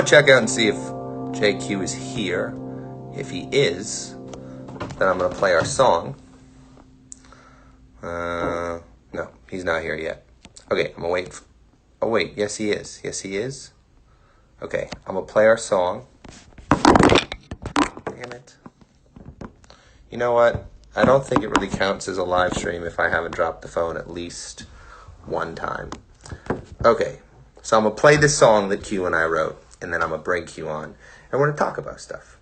to check out and see if JQ is here. If he is, then I'm going to play our song. No, he's not here yet. Okay, I'm going to wait. Oh, wait. Yes, he is. Yes, he is. Okay, I'm going to play our song. Damn it. You know what? I don't think it really counts as a live stream if I haven't dropped the phone at least one time. Okay, so I'm going to play this song that Q and I wrote, and then I'm going to bring Q on, and we're going to talk about stuff.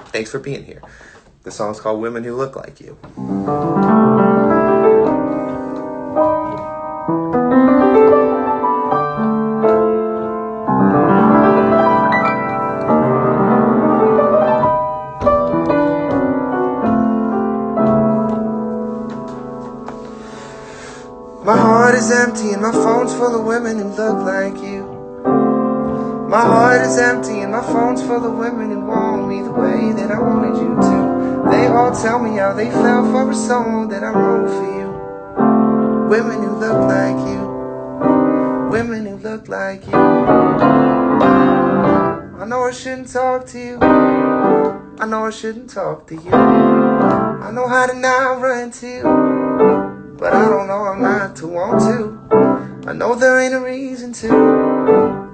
Thanks for being here. The song's called Women Who Look Like You. My heart is empty and my phone's full of women who look like you. My heart is empty and my phone's full of women who want me the way that I wanted you to. They all tell me how they fell for a song that I wrote for you. Women who look like you. Women who look like you. I know I shouldn't talk to you. I know I shouldn't talk to you. I know how to not run to you, but I don't know how not to want to. I know there ain't a reason to.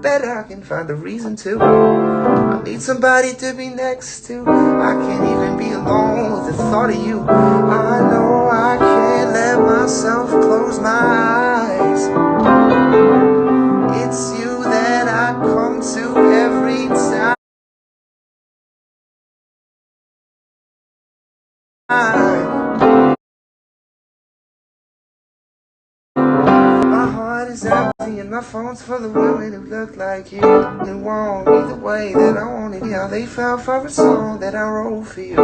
Better I can find a reason to. I need somebody to be next to. I can't even be alone with the thought of you. I know I can't let myself close my eyes. It's you that I come to every time. My heart is empty and my phone's full of women who look like you and want me the way that I wanted. Yeah, they fell for a song that I wrote for you.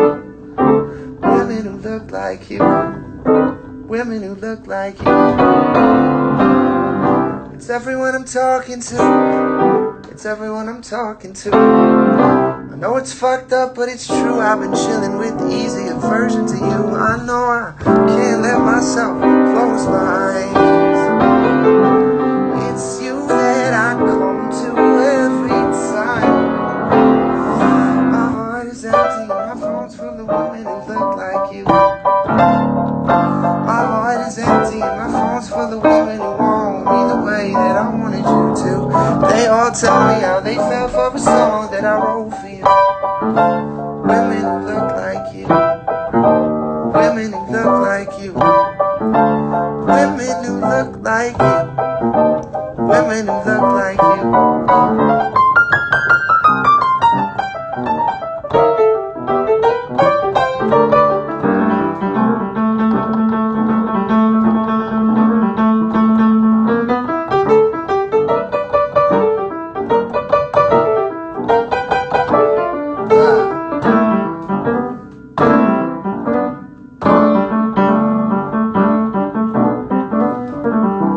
Women who look like you. Women who look like you. It's everyone I'm talking to. It's everyone I'm talking to. I know it's fucked up, but it's true. I've been chilling with the easier version to you. I know I can't let myself close my eyes. It's you that I come to every time. My heart is empty and my phone's full of women who look like you. My heart is empty and my phone's full of women who want me the way that I wanted you to. They all tell me how they fell for a song that I wrote for you. Women who look like you. Women who look like you. Women who look like you. Women who look like you.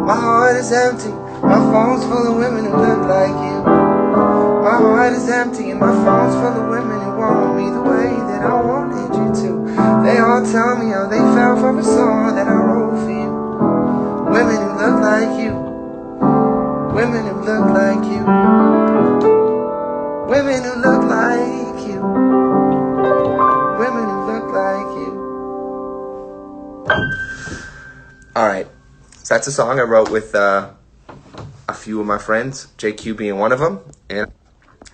My heart is empty, my phone's full of women who look like you. My heart is empty and my phone's full of women who want me the way that I wanted you to. They all tell me how they fell for a song that I wrote for you. Women who look like you. Women who look like you. Women who look like you. Women who look like you. Alright. So that's a song I wrote with a few of my friends, JQ being one of them. And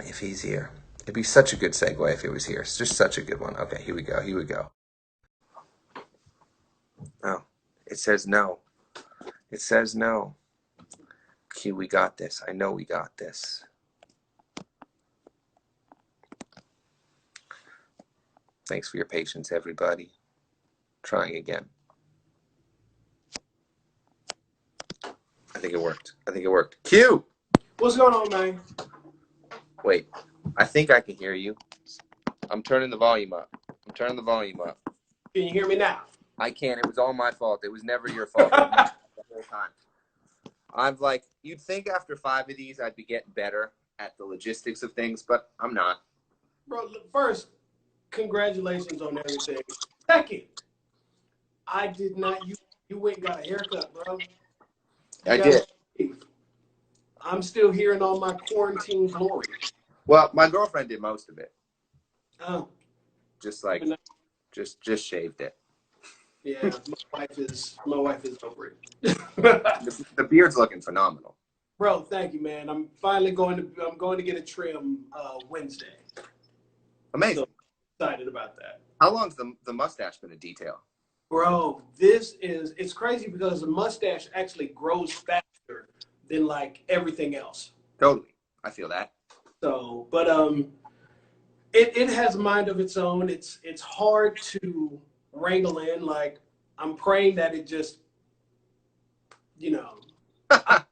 if he's here, it'd be such a good segue if he was here. It's just such a good one. Okay, here we go. Here we go. Oh, it says no. It says no. Q, we got this. I know we got this. Thanks for your patience, everybody. Trying again. I think it worked. I think it worked. Q! What's going on, man? Wait, I think I can hear you. I'm turning the volume up. I'm turning the volume up. Can you hear me now? I can't. It was all my fault. It was never your fault the whole time. I'm like, you'd think after 5 of these I'd be getting better at the logistics of things, but I'm not. Bro, first, congratulations on everything. Second, I did not, you went and got a haircut, bro. I did. I'm still hearing all my quarantine glory. Well, my girlfriend did most of it. Oh, Just like, just shaved it. yeah, my wife is over it. The beard's looking phenomenal. Bro, thank you, man. I'm going to get a trim Wednesday. Amazing. So excited about that. How long's the mustache been a detail? Bro, it's crazy because the mustache actually grows faster than like everything else. Totally. I feel that. So, but it has a mind of its own. It's hard to wrangle in. Like, I'm praying that it just, you know, I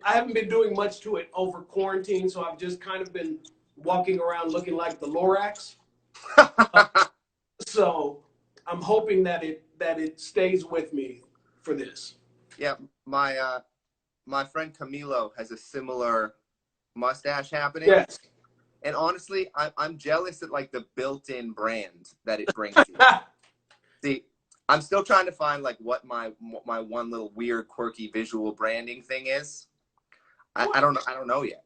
haven't been doing much to it over quarantine, so I've just kind of been walking around looking like the Lorax. So I'm hoping that it stays with me for this. Yeah, my friend Camilo has a similar mustache happening. Yes. And honestly, I'm jealous at like the built-in brand that it brings you. See, I'm still trying to find like what my one little weird, quirky visual branding thing is. I don't know yet.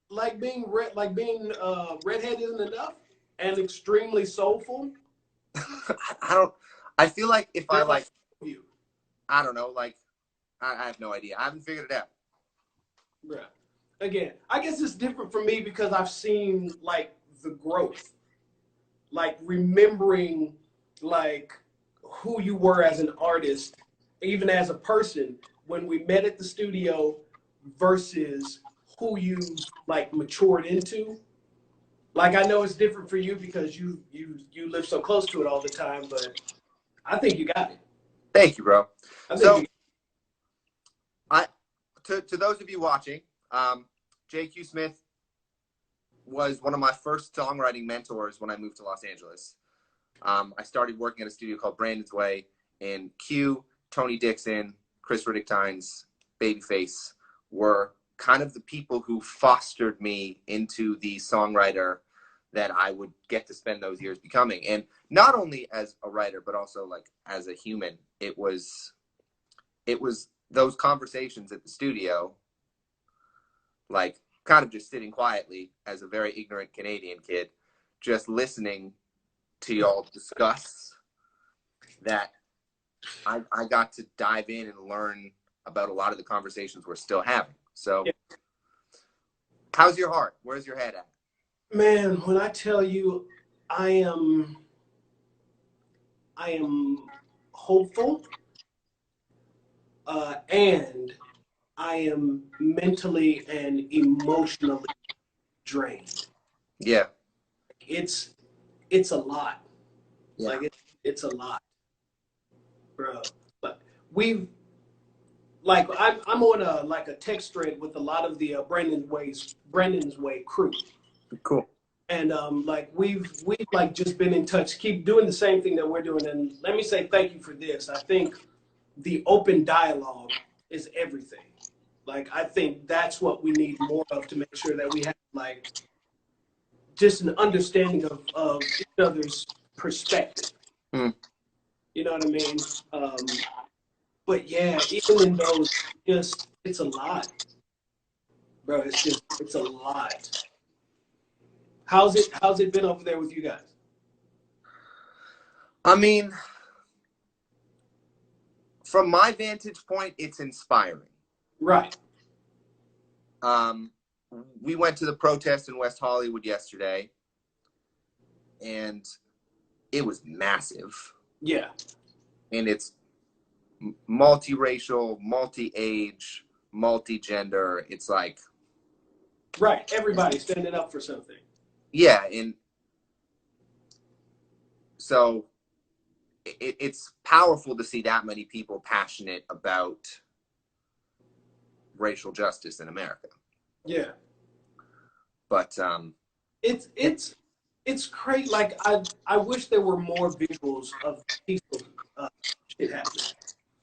Like being redhead isn't enough, and extremely soulful. I feel like if I like you, I don't know, like I have no idea. I haven't figured it out. yeah. Again, I guess it's different for me because I've seen like the growth, like remembering like who you were as an artist, even as a person when we met at the studio versus who you like matured into. Like, I know it's different for you because you live so close to it all the time, but I think you got it. Thank you, bro. I think So to those of you watching, J.Q. Smith was one of my first songwriting mentors when I moved to Los Angeles. I started working at a studio called Brandon's Way, and Q, Tony Dixon, Chris Riddick-Tynes, Babyface were kind of the people who fostered me into the songwriter that I would get to spend those years becoming. And not only as a writer, but also like as a human. It was those conversations at the studio, like kind of just sitting quietly as a very ignorant Canadian kid, just listening to y'all discuss that I got to dive in and learn about a lot of the conversations we're still having. So how's your heart? Where's your head at? Man, when I tell you I am hopeful, and I am mentally and emotionally drained. Yeah. It's a lot. Yeah. Like it's a lot, bro. But I'm on a text thread with a lot of the Brandon's Way crew. Cool. And like we've like just been in touch, keep doing the same thing that we're doing. And let me say thank you for this. I think the open dialogue is everything. Like, I think that's what we need more of to make sure that we have like just an understanding of each other's perspective. Mm. You know what I mean? But yeah, even in those, it's a lot, bro. It's a lot. How's it been over there with you guys? I mean, from my vantage point, it's inspiring. Right. We went to the protest in West Hollywood yesterday, and it was massive. Yeah. And it's multiracial, multi-age, multi-gender. It's like, right, everybody standing up for something. Yeah, and so it's powerful to see that many people passionate about racial justice in America. Yeah. But it's great. Like, I wish there were more visuals of peaceful shit happening.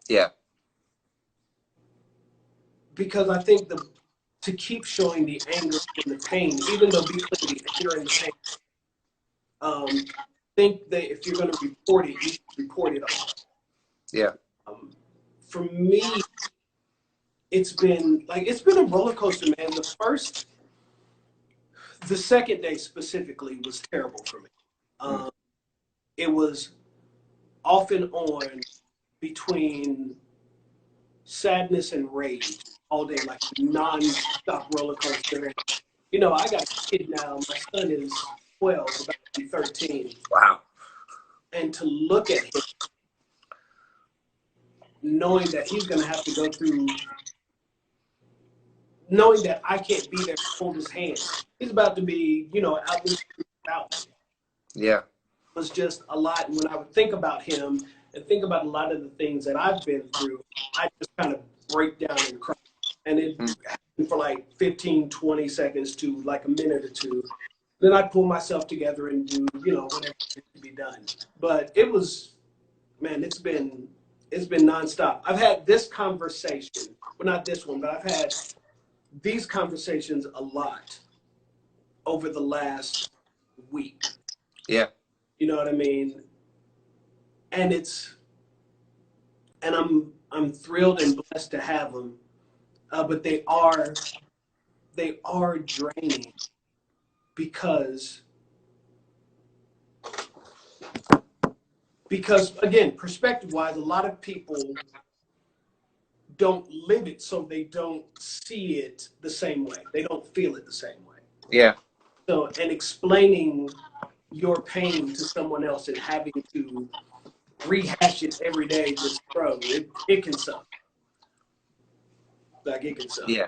Yeah. Because I think to keep showing the anger and the pain, even though be clear, the anger and the pain, I think that if you're going to report it, you should report it all. Yeah. For me, it's been a roller coaster, man. The second day specifically was terrible for me. It was off and on between sadness and rage all day, like non-stop roller coaster. You know, I got a kid now. My son is 12, about to be 13. Wow. And to look at him, knowing that he's going to have to go through, knowing that I can't be there to hold his hand. He's about to be, you know, out. Yeah. Was just a lot. And when I would think about him and think about a lot of the things that I've been through, I just kind of break down and cry. And it happened for like 15, 20 seconds to like a minute or two. Then I pull myself together and do, you know, whatever needs to be done. But it was, man, it's been nonstop. I've had this conversation, well, not this one, but I've had these conversations a lot over the last week. Yeah. You know what I mean? And I'm thrilled and blessed to have them, but they are draining because again, perspective wise, a lot of people don't live it, so they don't see it the same way. They don't feel it the same way. Yeah. So, and explaining your pain to someone else and having to rehash it every day, just bro, it can suck. Like, it can suck. Yeah.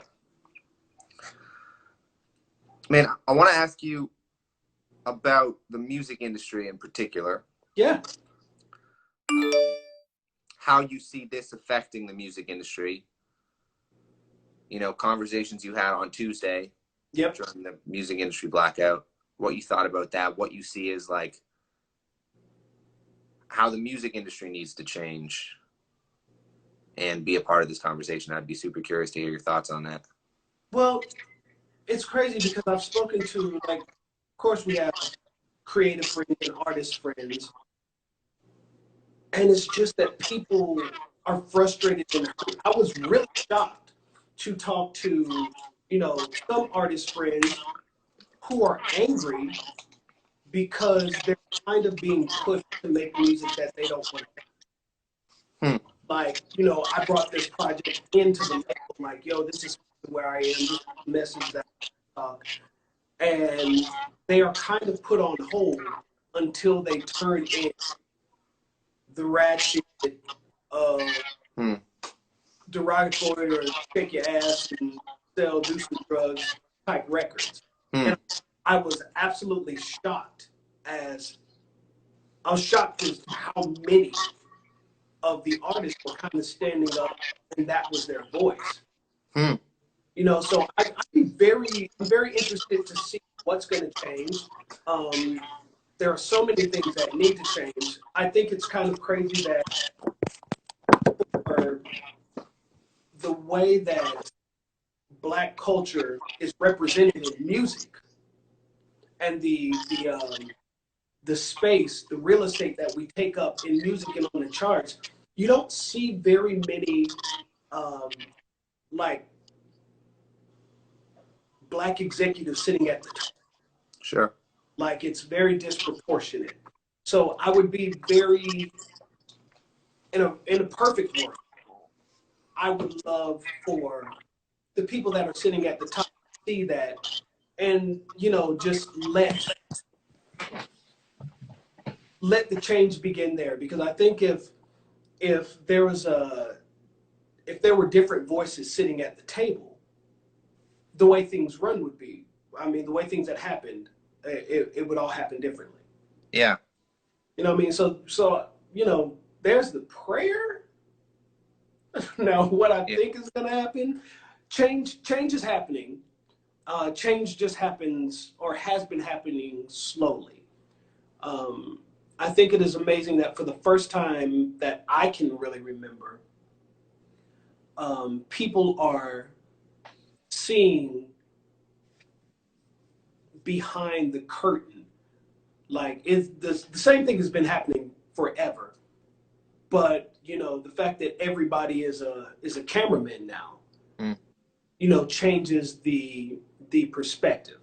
Man, I want to ask you about the music industry in particular. Yeah. How you see this affecting the music industry. You know, conversations you had on Tuesday. Yep. During the music industry blackout. What you thought about that, what you see is like how the music industry needs to change and be a part of this conversation. I'd be super curious to hear your thoughts on that. Well, it's crazy because I've spoken to, like, of course we have creative friends and artist friends. And it's just that people are frustrated and hurt. I was really shocked to talk to, you know, some artist friends who are angry because they're kind of being pushed to make music that they don't want to make. Like, you know, I brought this project into the label, like, yo, this is where I am, this is the message that I talk. And they are kind of put on hold until they turn in the ratchet, derogatory or kick your ass and do some drugs type records. And I was absolutely shocked as how many of the artists were kind of standing up and that was their voice. You know, so I'm very interested to see what's going to change. There are so many things that need to change. I think it's kind of crazy that the way that Black culture is represented in music and the space, the real estate that we take up in music and on the charts, you don't see very many like Black executives sitting at the top. Sure. Like, it's very disproportionate. So I would be very, in a perfect world, I would love for the people that are sitting at the top to see that and, you know, just let the change begin there. Because I think if there were different voices sitting at the table, the way things run would be, I mean, the way things had happened, it would all happen differently. Yeah. You know what I mean? So you know, there's the prayer. Now, what I think is going to happen, change is happening. Change just happens or has been happening slowly. I think it is amazing that for the first time that I can really remember, people are seeing behind the curtain. Like, the same thing has been happening forever, but you know, the fact that everybody is a cameraman now, Mm. Changes the perspective.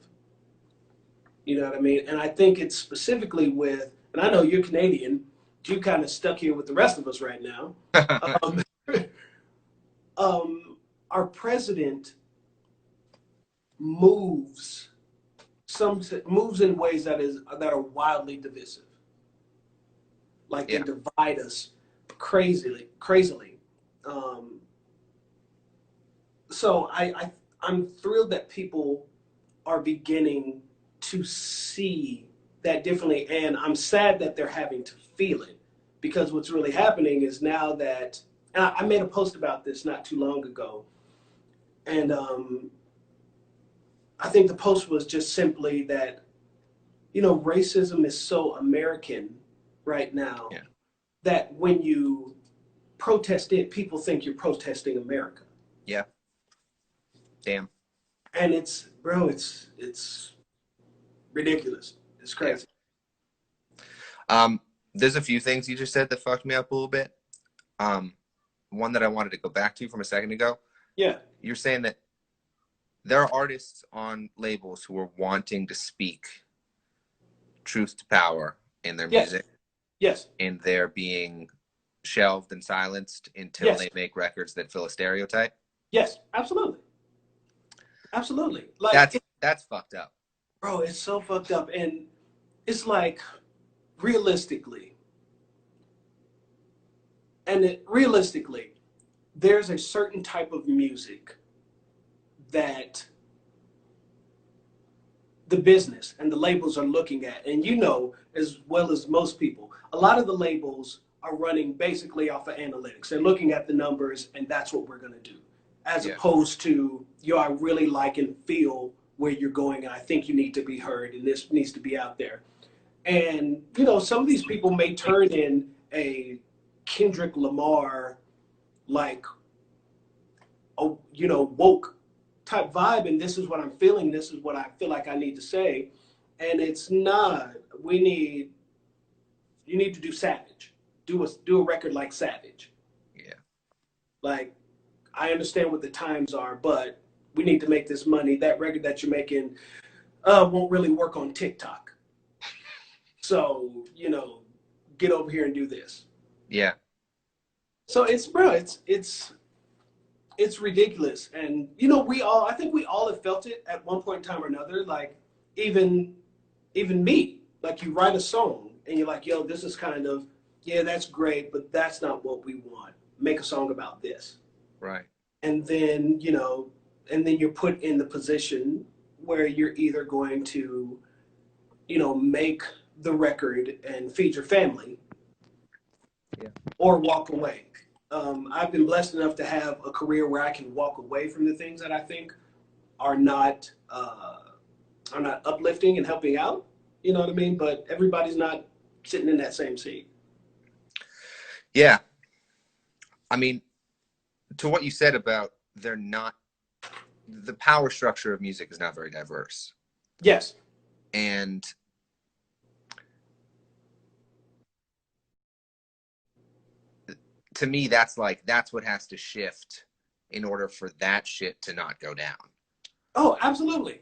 You know what I mean? And I think it's specifically with, and I know you're Canadian, you kind of stuck here with the rest of us right now. Um, our president moves moves in ways that are wildly divisive. Like they Yeah. divide us crazily. Um, so I'm thrilled that people are beginning to see that differently, and I'm sad that they're having to feel it, because what's really happening is now that, and I made a post about this not too long ago, and I think the post was just simply that racism is so American right now, Yeah. that when you protest it, people think you're protesting America. Yeah. Damn. And it's ridiculous. It's crazy. Yeah. There's a few things you just said that fucked me up a little bit. One that I wanted to go back to from a second ago. Yeah. You're saying that there are artists on labels who are wanting to speak truth to power in their music. Yes. And they're being shelved and silenced until Yes. they make records that fill a stereotype. Yes, absolutely. Absolutely. Like that's fucked up. Bro, it's so fucked up. And it's like, realistically, there's a certain type of music that the business and the labels are looking at. And as well as most people, a lot of the labels are running basically off of analytics. They're looking at the numbers, and that's what we're going to do. As opposed to, I really like and feel where you're going, and I think you need to be heard, and this needs to be out there. And, some of these people may turn in a Kendrick Lamar, like, woke type vibe, and this is what I'm feeling, this is what I feel like I need to say. And it's not. You need to do Savage. Do a record like Savage. Yeah. Like, I understand what the times are, but we need to make this money. That record that you're making won't really work on TikTok. So, get over here and do this. Yeah. So it's ridiculous. And, I think we all have felt it at one point in time or another. Like, even me, like, you write a song and you're like, yo, this is kind of, yeah, that's great, but that's not what we want. Make a song about this. Right. And then, you're put in the position where you're either going to, make the record and feed your family, or walk away. I've been blessed enough to have a career where I can walk away from the things that I think are not uplifting and helping out. You know what I mean? But everybody's not sitting in that same seat. Yeah. I mean, to what you said about the power structure of music is not very diverse. Yes. And to me, that's what has to shift in order for that shit to not go down. Oh, absolutely.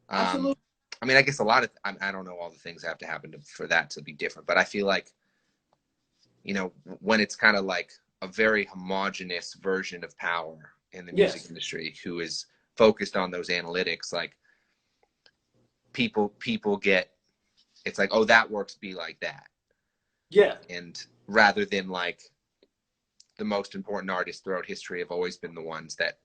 Absolutely. I mean, I guess I don't know all the things that have to happen for that to be different, but I feel like, when it's kind of like a very homogenous version of power in the music industry who is focused on those analytics, like people get, it's like, oh, that works, be like that. Yeah. And rather than like the most important artists throughout history have always been the ones that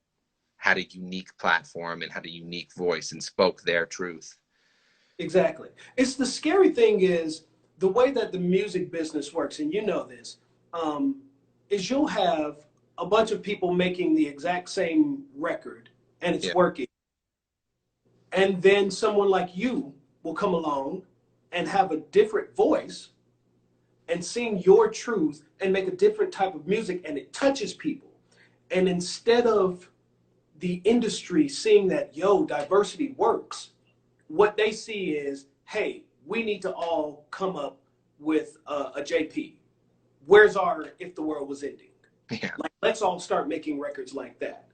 had a unique platform and had a unique voice and spoke their truth. Exactly. It's the scary thing is the way that the music business works, and this, is you'll have a bunch of people making the exact same record and it's working. And then someone like you will come along and have a different voice and sing your truth and make a different type of music, and it touches people. And instead of the industry seeing that, diversity works, what they see is, hey, we need to all come up with a JP. Where's our If the World Was Ending? Yeah. Like, let's all start making records like that.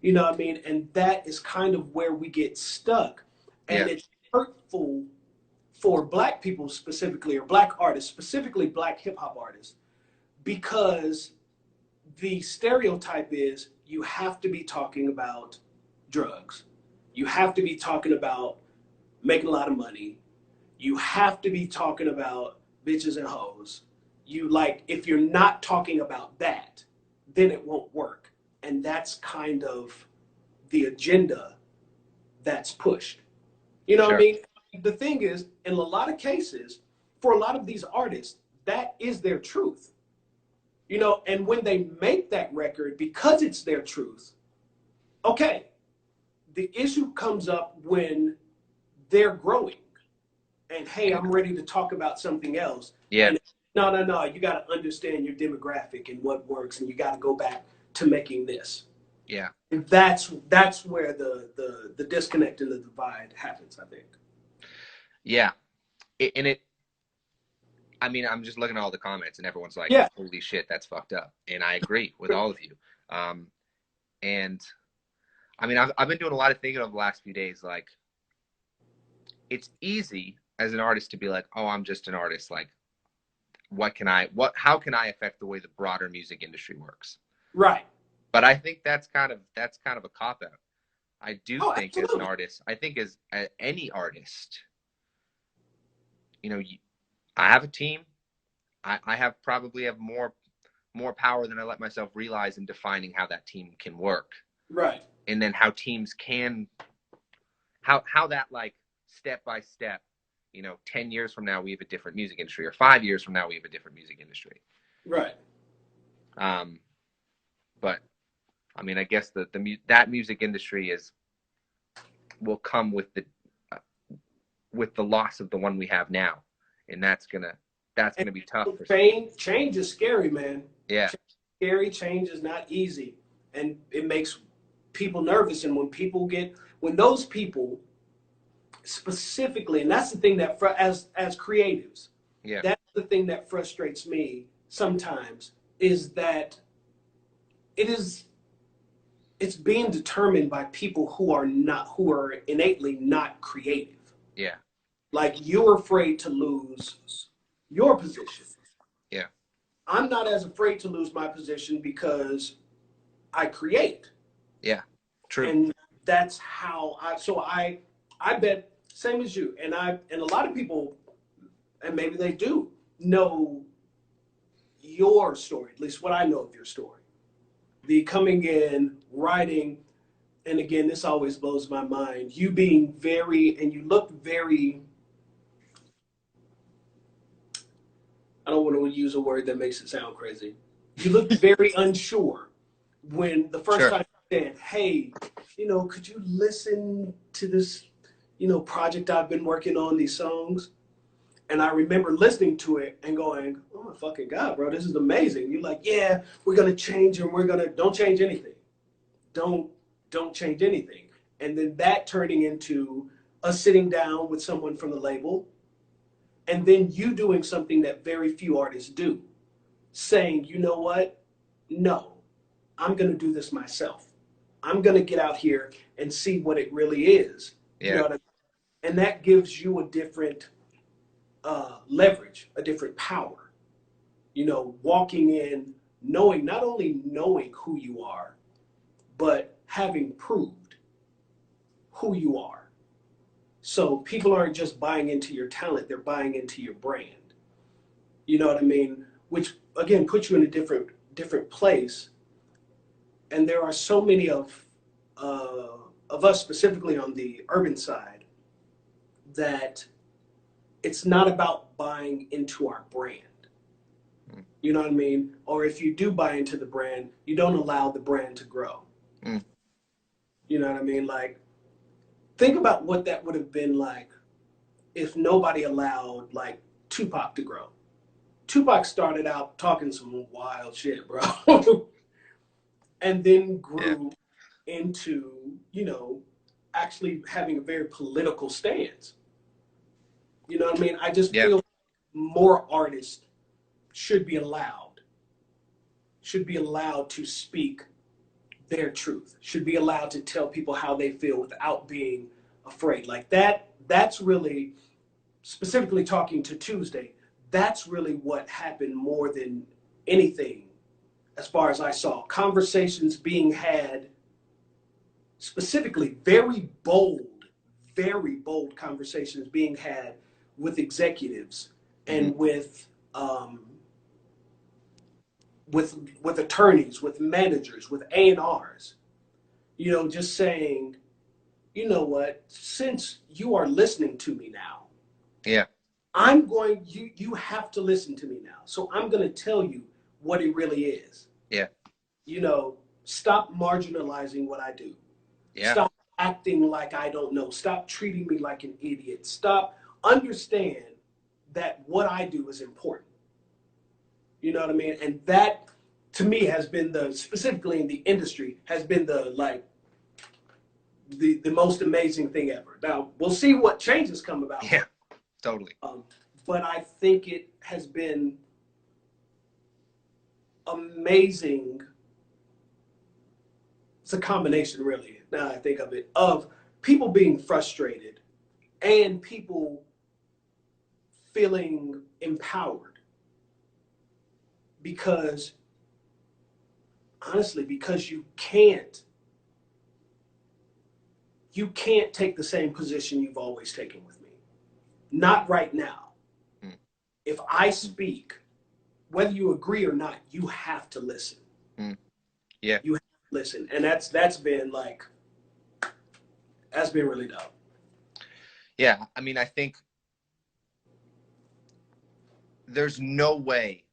You know what I mean? And that is kind of where we get stuck. And Yeah. it's hurtful for Black people specifically, or Black artists, specifically Black hip hop artists, because the stereotype is you have to be talking about drugs. You have to be talking about making a lot of money. You have to be talking about bitches and hoes. You like, if you're not talking about that, then it won't work. And that's kind of the agenda that's pushed. You know what I Sure. mean? The thing is, in a lot of cases, for a lot of these artists, that is their truth. You know, and when they make that record, because it's their truth, okay, the issue comes up when they're growing and hey, I'm ready to talk about something else. Yeah. And no, you got to understand your demographic and what works, and you got to go back to making this. Yeah. And that's where the disconnect and the divide happens, I think. Yeah. I mean, I'm just looking at all the comments and everyone's like, Yeah. holy shit, that's fucked up. And I agree with all of you. And I mean, I've been doing a lot of thinking over the last few days. Like, it's easy as an artist to be like, oh, I'm just an artist. Like, how can I affect the way the broader music industry works? Right. But I think that's kind of a cop out. I do think absolutely. as an artist, I think as any artist, you know, I have a team. I probably have more power than I let myself realize in defining how that team can work. Right. And then how teams can, how that, like, step by step, you know, 10 years from now we have a different music industry, or 5 years from now we have a different music industry. Right. But I mean, I guess that music industry will come with the loss of the one we have now, and that's gonna be tough. Change is scary, man. Yeah. Change is scary. Change is not easy, and it makes people nervous. And when those people specifically, and that's the thing that as creatives, Yeah. that's the thing that frustrates me sometimes, is that it's being determined by people who are innately not creative. Yeah. Like, you're afraid to lose your position. Yeah. I'm not as afraid to lose my position because I create. Yeah. True. And that's how I bet, same as you, and a lot of people, and maybe they do know your story, at least what I know of your story. The coming in, writing, and again, this always blows my mind. You being and you look very, I don't want to use a word that makes it sound crazy. You look very unsure when the first time you said, hey, could you listen to this, project I've been working on, these songs? And I remember listening to it and going, oh my fucking God, bro, this is amazing. You're like, yeah, we're going to change, and don't change anything. Don't change anything. And then that turning into us sitting down with someone from the label, and then you doing something that very few artists do, saying, you know what? No, I'm going to do this myself. I'm going to get out here and see what it really is. Yeah. You know what I mean? And that gives you a different leverage, a different power. Walking in, not only knowing who you are, but having proved who you are. So people aren't just buying into your talent, they're buying into your brand. You know what I mean? Which, again, puts you in a different place. And there are so many of us, specifically on the urban side, that it's not about buying into our brand. You know what I mean? Or if you do buy into the brand, you don't allow the brand to grow. Mm. You know what I mean? Like, think about what that would have been like if nobody allowed, like, Tupac to grow. Tupac started out talking some wild shit, bro. And then grew into, actually having a very political stance. You know what I mean? I just feel more artists should be allowed to speak their truth, should be allowed to tell people how they feel without being afraid. Like that's really, specifically talking to Tuesday, that's really what happened more than anything, as far as I saw. Conversations being had, specifically very bold conversations being had with executives and with attorneys, with managers, with A&Rs, you know, just saying, you know what, since you are listening to me now, yeah, you have to listen to me now. So I'm going to tell you what it really is. yeah, You know, stop marginalizing what I do. yeah, Stop acting like I don't know. Stop treating me like an idiot. Stop, understand that what I do is important. You know what I mean? And that, to me, has been specifically in the industry, has been the most amazing thing ever. Now, we'll see what changes come about. yeah, totally. But I think it has been amazing. It's a combination, really, now I think of it, of people being frustrated and people feeling empowered. Because, honestly, because you can't take the same position you've always taken with me. Not right now. If I speak, whether you agree or not, you have to listen. Yeah. You have to listen. And that's been really dope. Yeah. I mean, I think there's no way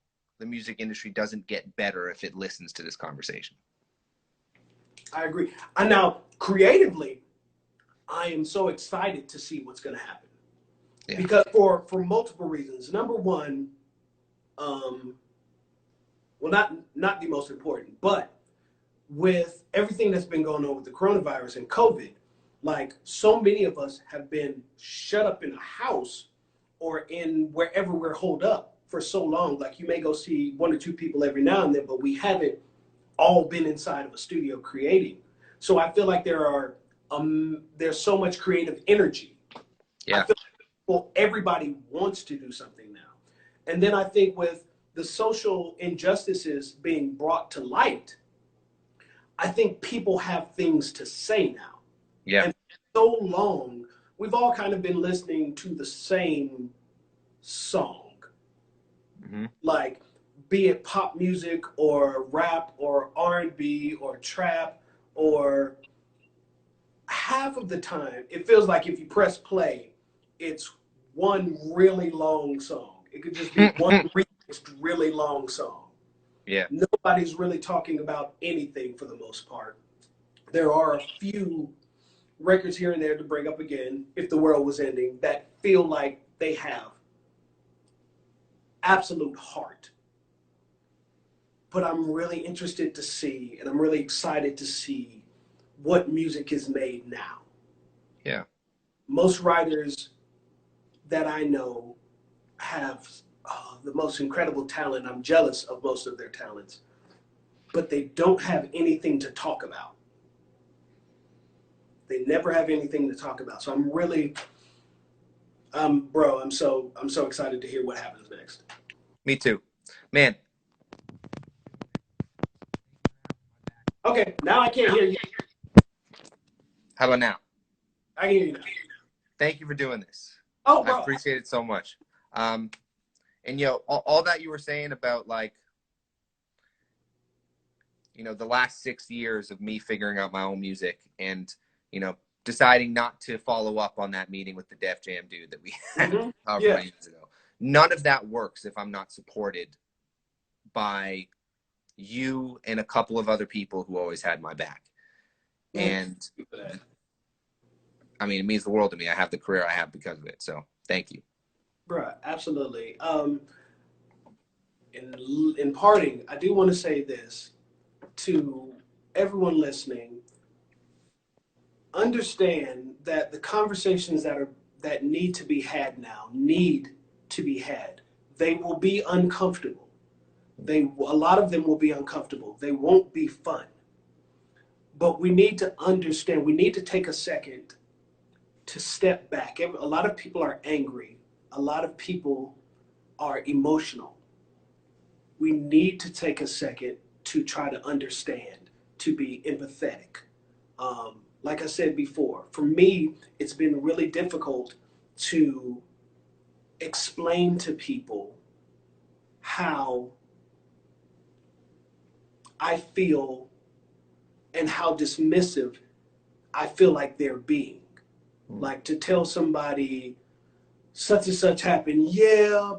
the music industry doesn't get better if it listens to this conversation. I agree. And now, creatively, I am so excited to see what's going to happen. Yeah. Because for multiple reasons. Number one, well, not the most important, but with everything that's been going on with the coronavirus and COVID, like, so many of us have been shut up in a house or in wherever we're holed up for so long. Like, you may go see one or two people every now and then, but we haven't all been inside of a studio creating. So I feel like there's so much creative energy. Yeah. I feel like everybody wants to do something now. And then I think with the social injustices being brought to light, I think people have things to say now. Yeah. And for so long, we've all kind of been listening to the same song. Like, be it pop music or rap or R&B or trap, or half of the time, it feels like if you press play, it's one really long song. It could just be one really long song. Yeah. Nobody's really talking about anything for the most part. There are a few records here and there to bring up again, If the World Was Ending, that feel like they have absolute heart. But I'm really interested to see, and I'm really excited to see what music is made now. Yeah. Most writers that I know have the most incredible talent. I'm jealous of most of their talents, but they don't have anything to talk about. They never have anything to talk about. So I'm really, I'm so excited to hear what happens next. Me too, man. Okay, now I can't hear you. How about now? I can hear you now. Thank you for doing this. Oh, bro. I appreciate it so much. And all that you were saying about, like, the last 6 years of me figuring out my own music and, deciding not to follow up on that meeting with the Def Jam dude that we had however many years ago. None of that works if I'm not supported by you and a couple of other people who always had my back. And I mean, it means the world to me. I have the career I have because of it. So thank you. Bruh, absolutely. In parting, I do want to say this to everyone listening. Understand that the conversations that need to be had now need to be had. They will be uncomfortable. A lot of them will be uncomfortable. They won't be fun. But we need to understand, we need to take a second to step back. A lot of people are angry. A lot of people are emotional. We need to take a second to try to understand, to be empathetic. Like I said before, for me, it's been really difficult to explain to people how I feel and how dismissive I feel like they're being. Like to tell somebody such and such happened, yeah,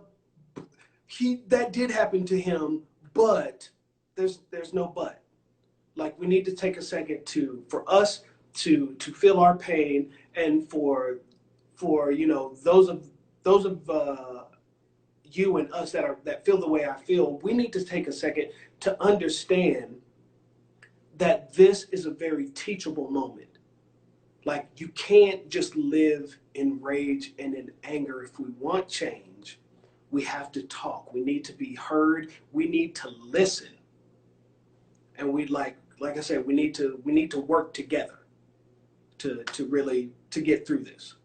that did happen to him, but there's no but. Like we need to take a second for us to feel our pain, and for those of you and us that feel the way I feel. We need to take a second to understand that this is a very teachable moment. Like you can't just live in rage and in anger. If we want change, we have to talk. We need to be heard. We need to listen. And we like I said, we need to work together to really to get through this.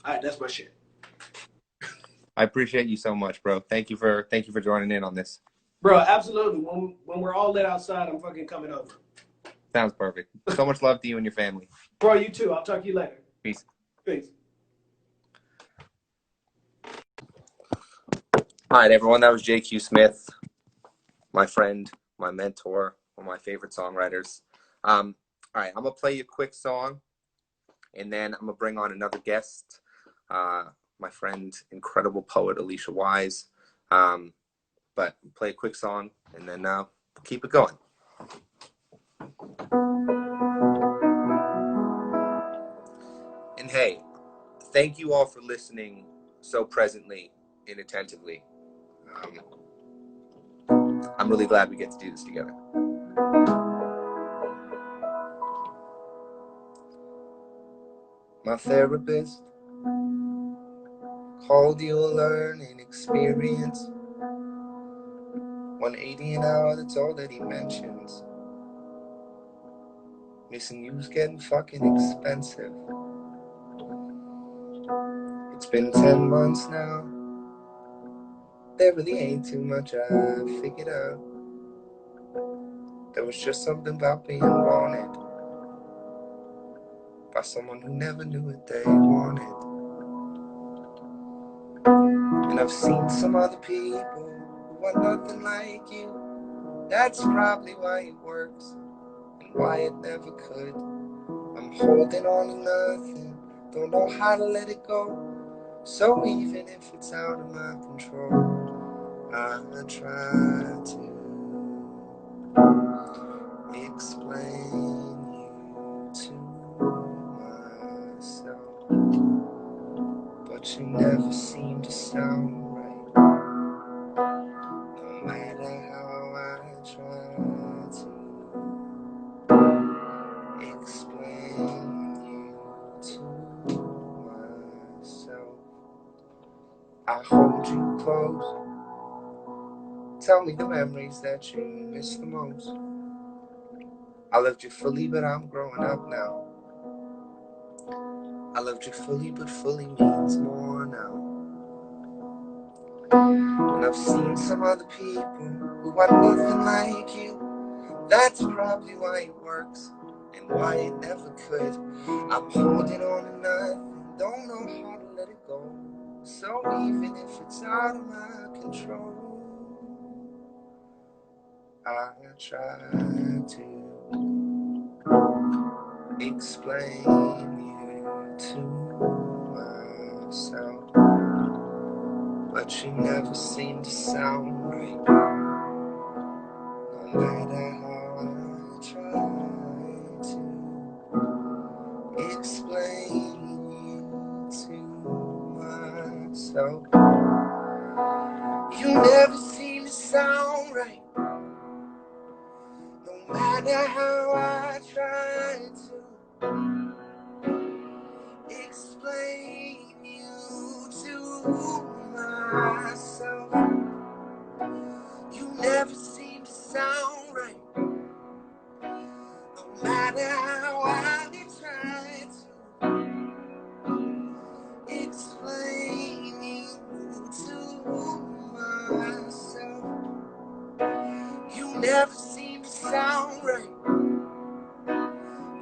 All right, that's my shit. I appreciate you so much, bro. Thank you for joining in on this. Bro, absolutely. When we're all lit outside, I'm fucking coming over. Sounds perfect. So much love to you and your family. Bro, you too. I'll talk to you later. Peace. Peace. All right, everyone. That was JQ Smith, my friend, my mentor, one of my favorite songwriters. All right, I'm going to play you a quick song, and then I'm going to bring on another guest, my friend, incredible poet, Alicia Wise. But play a quick song, and then keep it going. And hey, thank you all for listening so presently and attentively. I'm really glad we get to do this together. My therapist called you a learning experience. 180 an hour, that's all that he mentions. Missing you's getting fucking expensive. It's been 10 months now. There really ain't too much I figured out. There was just something about being wanted by someone who never knew what they wanted. And I've seen some other people who are nothing like you. That's probably why it works and why it never could. I'm holding on to nothing, don't know how to let it go. So even if it's out of my control, I try to explain you to myself, but you never seem to sound right. No matter how I try to explain you to myself, I hold you close. Tell me the memories that you miss the most. I loved you fully, but I'm growing up now. I loved you fully, but fully means more now. And I've seen some other people who are nothing like you. That's probably why it works and why it never could. I'm holding on to nothing, don't know how to let it go. So even if it's out of my control, I try to explain you to myself, but you never seem to sound right. No matter how I try to explain you to myself, you never seem to sound right. No matter how I try to explain you to myself, you never seem to sound right. No matter never seem to sound right.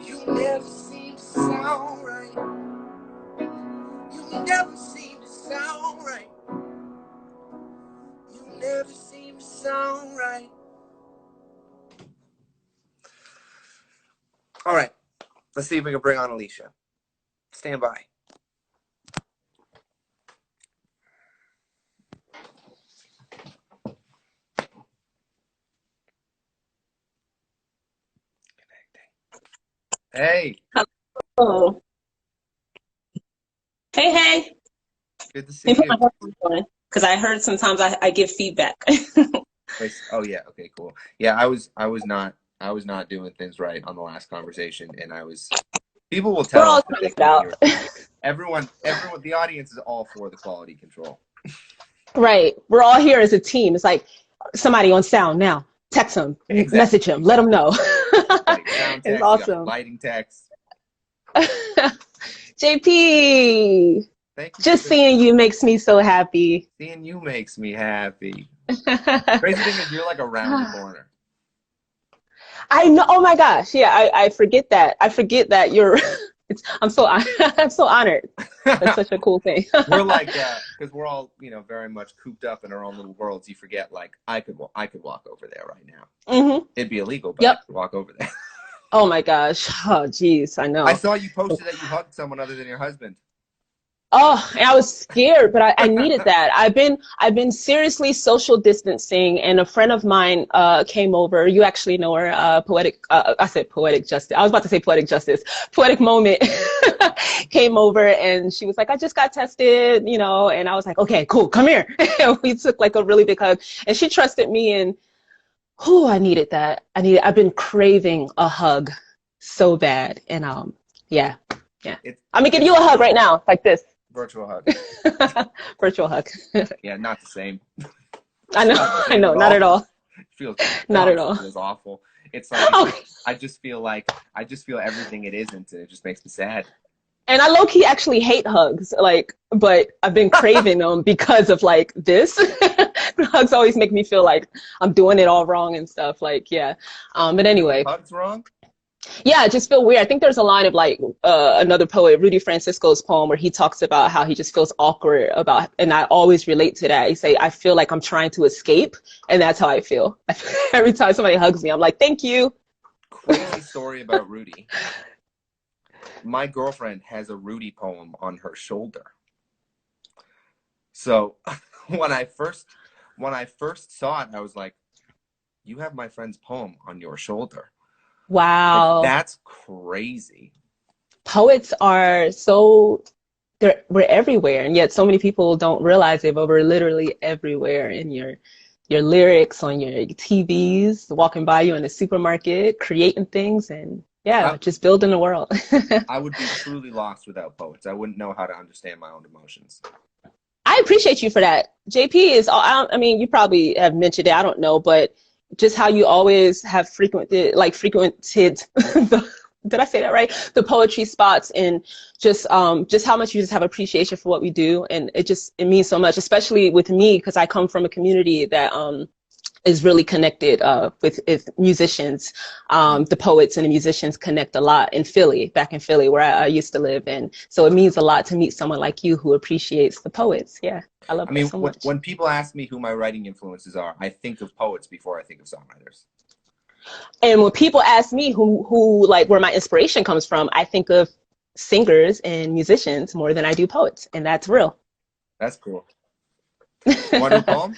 You never seem to sound right. You never seem to sound right. You never seem to sound right. All right, let's see if we can bring on Alicia. Stand by. Hey. Hello. Hey, hey. Good to see you. Because I heard sometimes I give feedback. Oh yeah, okay, cool. Yeah, I was not doing things right on the last conversation, and people will tell us that they can hear. Everyone, the audience is all for the quality control. Right. We're all here as a team. It's like somebody on sound now. Text him, message him, let him know. Like sound text, it's awesome. Lighting text. JP, thank you. Just seeing you makes me so happy. Seeing you makes me happy. Crazy thing is, you're like around the corner. I know. Oh my gosh. Yeah, I forget that. I forget that you're. I'm so honored. That's such a cool thing. We're like, because we're all, very much cooped up in our own little worlds. You forget, like, I could walk over there right now. Mm-hmm. It'd be illegal, but I could walk over there. Oh my gosh. Oh geez, I know. I saw you posted that you hugged someone other than your husband. Oh, and I was scared, but I needed that. I've been seriously social distancing, and a friend of mine came over. You actually know her, I said poetic justice. I was about to say poetic justice. Poetic moment came over, and she was like, I just got tested, and I was like, okay, cool, come here. And we took like a really big hug, and she trusted me, and I needed that. I've been craving a hug so bad, and yeah. I'm gonna give you a hug right now, like this. Virtual hug. Virtual hug. Yeah, not the same. I know, not at all. It feels not at all. It feels awful. It's like I just feel everything it isn't, and it just makes me sad. And I low-key actually hate hugs, but I've been craving them because of like this. Hugs always make me feel like I'm doing it all wrong and stuff. Like, yeah. But anyway. Hugs wrong? Yeah, I just feel weird. I think there's a line of like another poet, Rudy Francisco's poem, where he talks about how he just feels awkward about, and I always relate to that. He say, I feel like I'm trying to escape, and that's how I feel. Every time somebody hugs me, I'm like, thank you. Crazy story about Rudy. My girlfriend has a Rudy poem on her shoulder. So when I first saw it, I was like, you have my friend's poem on your shoulder. Wow. Like, that's crazy. Poets are we're everywhere, and yet so many people don't realize it, but we're literally everywhere in your lyrics, on your TVs, walking by you in the supermarket, creating things, and just building the world. I would be truly lost without poets. I wouldn't know how to understand my own emotions. I appreciate you for that. JP is, I mean, you probably have mentioned it, I don't know, but just how you always have frequented did I say that right? The poetry spots, and just how much you just have appreciation for what we do. And it means so much, especially with me, because I come from a community that is really connected with musicians. The poets and the musicians connect a lot back in Philly, where I used to live. And so it means a lot to meet someone like you who appreciates the poets. Yeah, I love that so much. When people ask me who my writing influences are, I think of poets before I think of songwriters. And when people ask me who like where my inspiration comes from, I think of singers and musicians more than I do poets, and that's real. That's cool. Want to do a poem?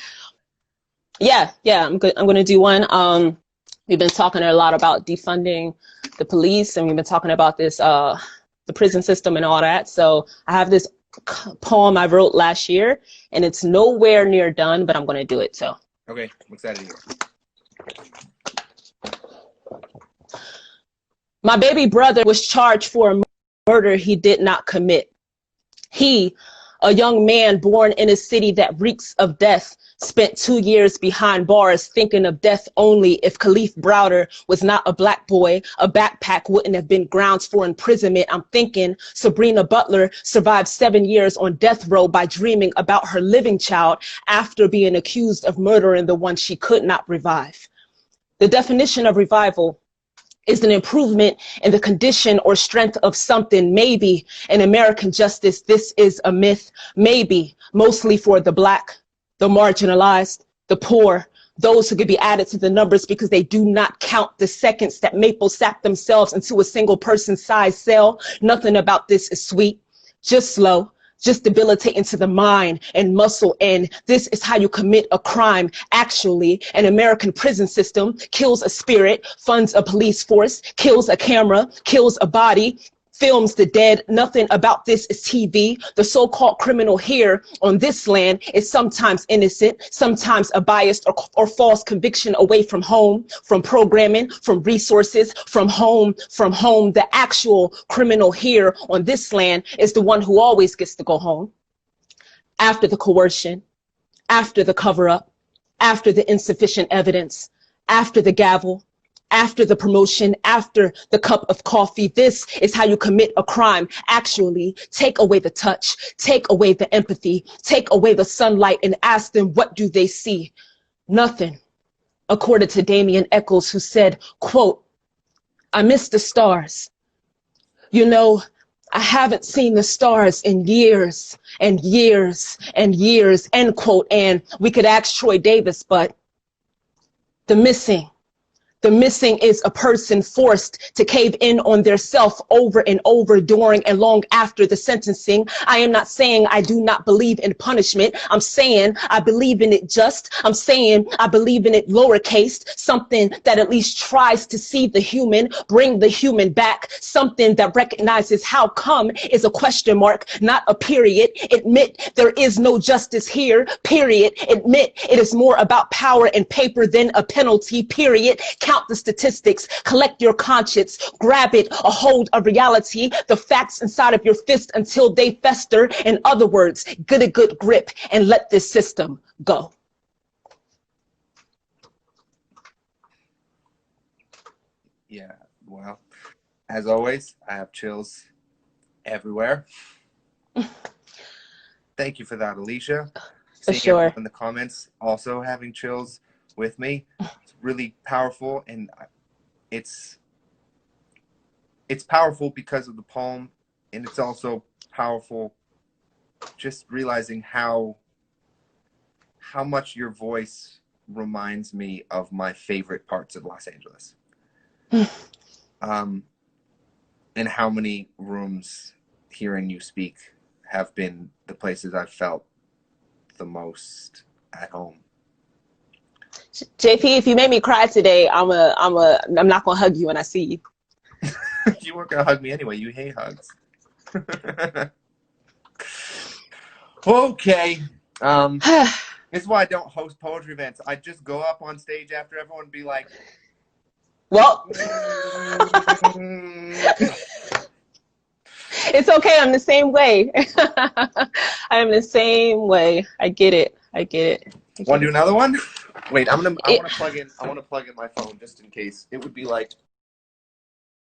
Yeah, I'm going to do one. We've been talking a lot about defunding the police, and we've been talking about this, the prison system and all that. So I have this poem I wrote last year, and it's nowhere near done, but I'm going to do it. So. Okay, I'm excited to hear. My baby brother was charged for a murder he did not commit. He, a young man born in a city that reeks of death, spent 2 years behind bars thinking of death only. If Khalif Browder was not a black boy, a backpack wouldn't have been grounds for imprisonment. I'm thinking Sabrina Butler survived 7 years on death row by dreaming about her living child after being accused of murdering the one she could not revive. The definition of revival is an improvement in the condition or strength of something. Maybe in American justice, this is a myth. Maybe mostly for the Black, the marginalized, the poor, those who could be added to the numbers because they do not count the seconds that maple sap themselves into a single person-sized cell. Nothing about this is sweet, just slow, just debilitating to the mind and muscle. And this is how you commit a crime. Actually, an American prison system kills a spirit, funds a police force, kills a camera, kills a body, films the dead. Nothing about this is TV. The so-called criminal here on this land is sometimes innocent, sometimes a biased or false conviction away from home, from programming, from resources, from home, from home. The actual criminal here on this land is the one who always gets to go home. After the coercion, after the cover-up, after the insufficient evidence, after the gavel, after the promotion, after the cup of coffee. This is how you commit a crime. Actually, take away the touch, take away the empathy, take away the sunlight, and ask them, what do they see? Nothing. According to Damien Eccles, who said, quote, I miss the stars. You know, I haven't seen the stars in years and years and years, end quote. And we could ask Troy Davis, but the missing is a person forced to cave in on their self over and over during and long after the sentencing. I am not saying I do not believe in punishment. I'm saying I believe in it just. I'm saying I believe in it lowercase, something that at least tries to see the human, bring the human back, something that recognizes how come is a question mark, not a period. Admit there is no justice here, period. Admit it is more about power and paper than a penalty, period. Count the statistics, collect your conscience, grab it, a hold of reality, the facts inside of your fist until they fester. In other words, get a good grip and let this system go. Yeah, well, as always, I have chills everywhere. Thank you for that, Alicia. For Seeing sure. everyone in the comments also having chills with me. It's really powerful, and it's powerful because of the poem, and it's also powerful just realizing how much your voice reminds me of my favorite parts of Los Angeles. And how many rooms hearing you speak have been the places I've felt the most at home. JP, if you made me cry today, I'm not gonna hug you when I see you. You weren't gonna hug me anyway. You hate hugs. Okay. This is why I don't host poetry events. I just go up on stage after everyone and be like, well, it's okay. I'm the same way. I am the same way. I get it. I get it. Want to do another one? Wait, I want to plug in my phone just in case. It would be like